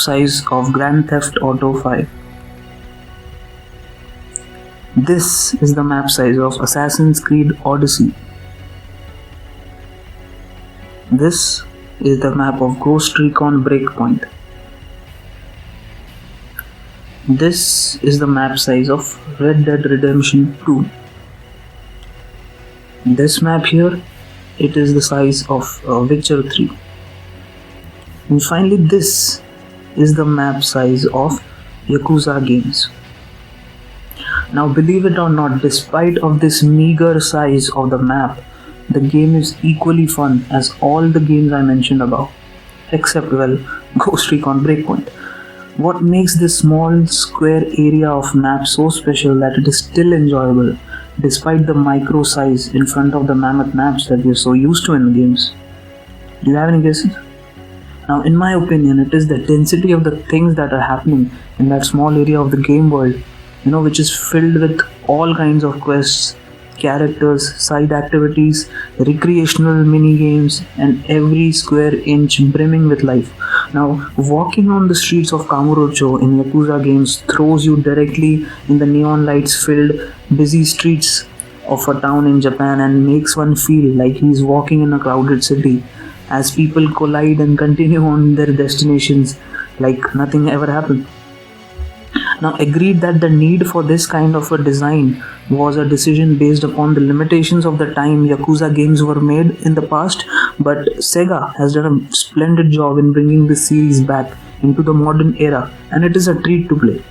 size of Grand Theft Auto 5. This is the map size of Assassin's Creed Odyssey. This is the map of Ghost Recon Breakpoint. This is the map size of Red Dead Redemption 2. This map here, it is the size of Witcher 3. And finally, this is the map size of Yakuza games. Now, believe it or not, despite of this meager size of the map, the game is equally fun as all the games I mentioned above, except, well, Ghost Recon Breakpoint. What makes this small square area of map so special that it is still enjoyable despite the micro size in front of the mammoth maps that we're so used to in the games? Do you have any guesses? Now, in my opinion, it is the density of the things that are happening in that small area of the game world, which is filled with all kinds of quests, characters, side activities, recreational mini games, and every square inch brimming with life. Now, walking on the streets of Kamurocho in Yakuza games throws you directly in the neon lights filled busy streets of a town in Japan and makes one feel like he's walking in a crowded city as people collide and continue on their destinations like nothing ever happened. Now, agreed that the need for this kind of a design was a decision based upon the limitations of the time Yakuza games were made in the past, but Sega has done a splendid job in bringing this series back into the modern era, and it is a treat to play.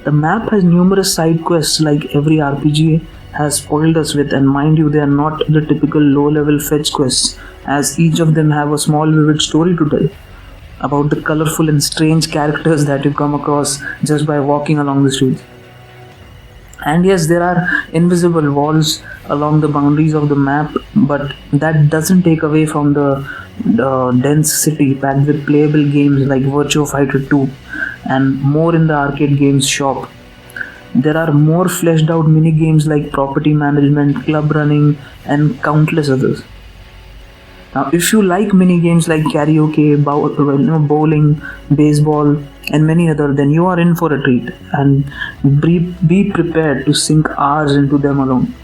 The map has numerous side quests like every RPG has spoiled us with, and mind you, they are not the typical low-level fetch quests, as each of them have a small vivid story to tell about the colorful and strange characters that you come across just by walking along the streets. And yes, there are invisible walls along the boundaries of the map, but that doesn't take away from the dense city packed with playable games like Virtua Fighter 2 and more in the arcade games shop. There are more fleshed out mini games like property management, club running, and countless others. Now, if you like mini games like karaoke, bowling, baseball, and many other, then you are in for a treat, and be prepared to sink hours into them alone.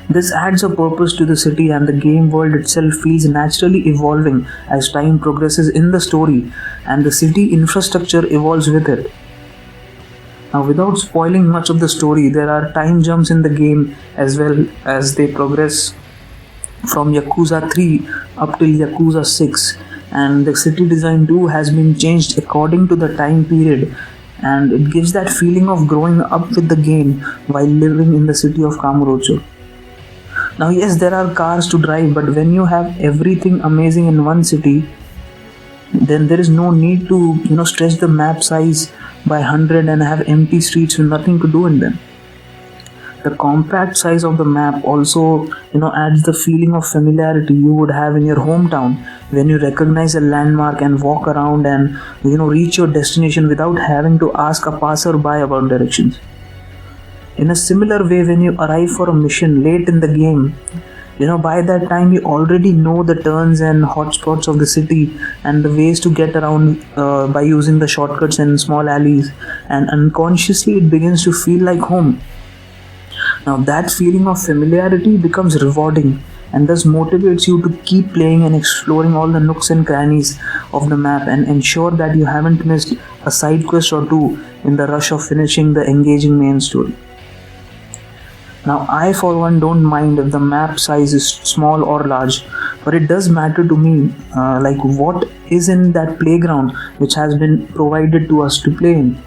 This adds a purpose to the city, and the game world itself feels naturally evolving as time progresses in the story, and the city infrastructure evolves with it. Now, without spoiling much of the story, there are time jumps in the game as well as they progress from Yakuza 3 up till Yakuza 6, and the city design too has been changed according to the time period, and it gives that feeling of growing up with the game while living in the city of Kamurocho. Now, yes, there are cars to drive, but when you have everything amazing in one city, then there is no need to stretch the map size by 100 and have empty streets with nothing to do in them. The compact size of the map also adds the feeling of familiarity you would have in your hometown when you recognize a landmark and walk around and reach your destination without having to ask a passerby about directions. In a similar way, when you arrive for a mission late in the game, by that time you already know the turns and hotspots of the city and the ways to get around by using the shortcuts and small alleys, and unconsciously it begins to feel like home. Now, that feeling of familiarity becomes rewarding and thus motivates you to keep playing and exploring all the nooks and crannies of the map and ensure that you haven't missed a side quest or two in the rush of finishing the engaging main story. Now, I for one don't mind if the map size is small or large, but it does matter to me like what is in that playground which has been provided to us to play in.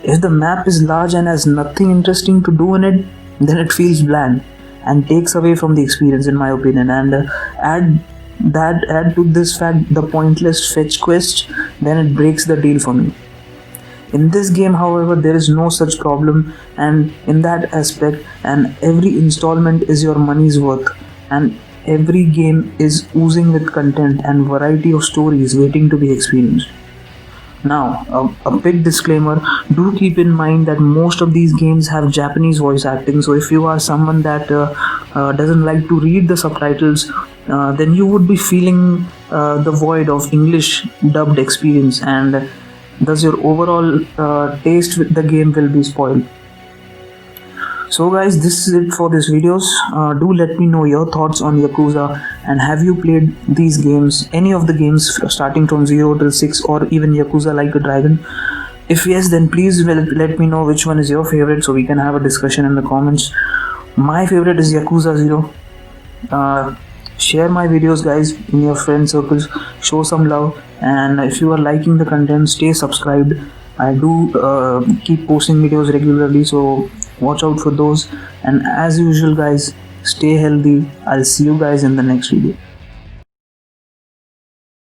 If the map is large and has nothing interesting to do in it, then it feels bland and takes away from the experience, in my opinion. And add to this fact the pointless fetch quest, then it breaks the deal for me. In this game, however, there is no such problem, and in that aspect, and every installment is your money's worth, and every game is oozing with content and variety of stories waiting to be experienced. Now, a big disclaimer, do keep in mind that most of these games have Japanese voice acting, so if you are someone that doesn't like to read the subtitles, then you would be feeling the void of English dubbed experience, and thus your overall taste with the game will be spoiled. So guys, this is it for this videos. Do let me know your thoughts on Yakuza, and have you played these games, any of the games starting from 0 till 6, or even Yakuza Like a Dragon? If yes, then please let me know which one is your favorite, so we can have a discussion in the comments. My favorite is Yakuza 0. Share my videos guys in your friend circles, show some love, and if you are liking the content, stay subscribed. I do keep posting videos regularly, so watch out for those. And as usual guys, stay healthy. I'll see you guys in the next video.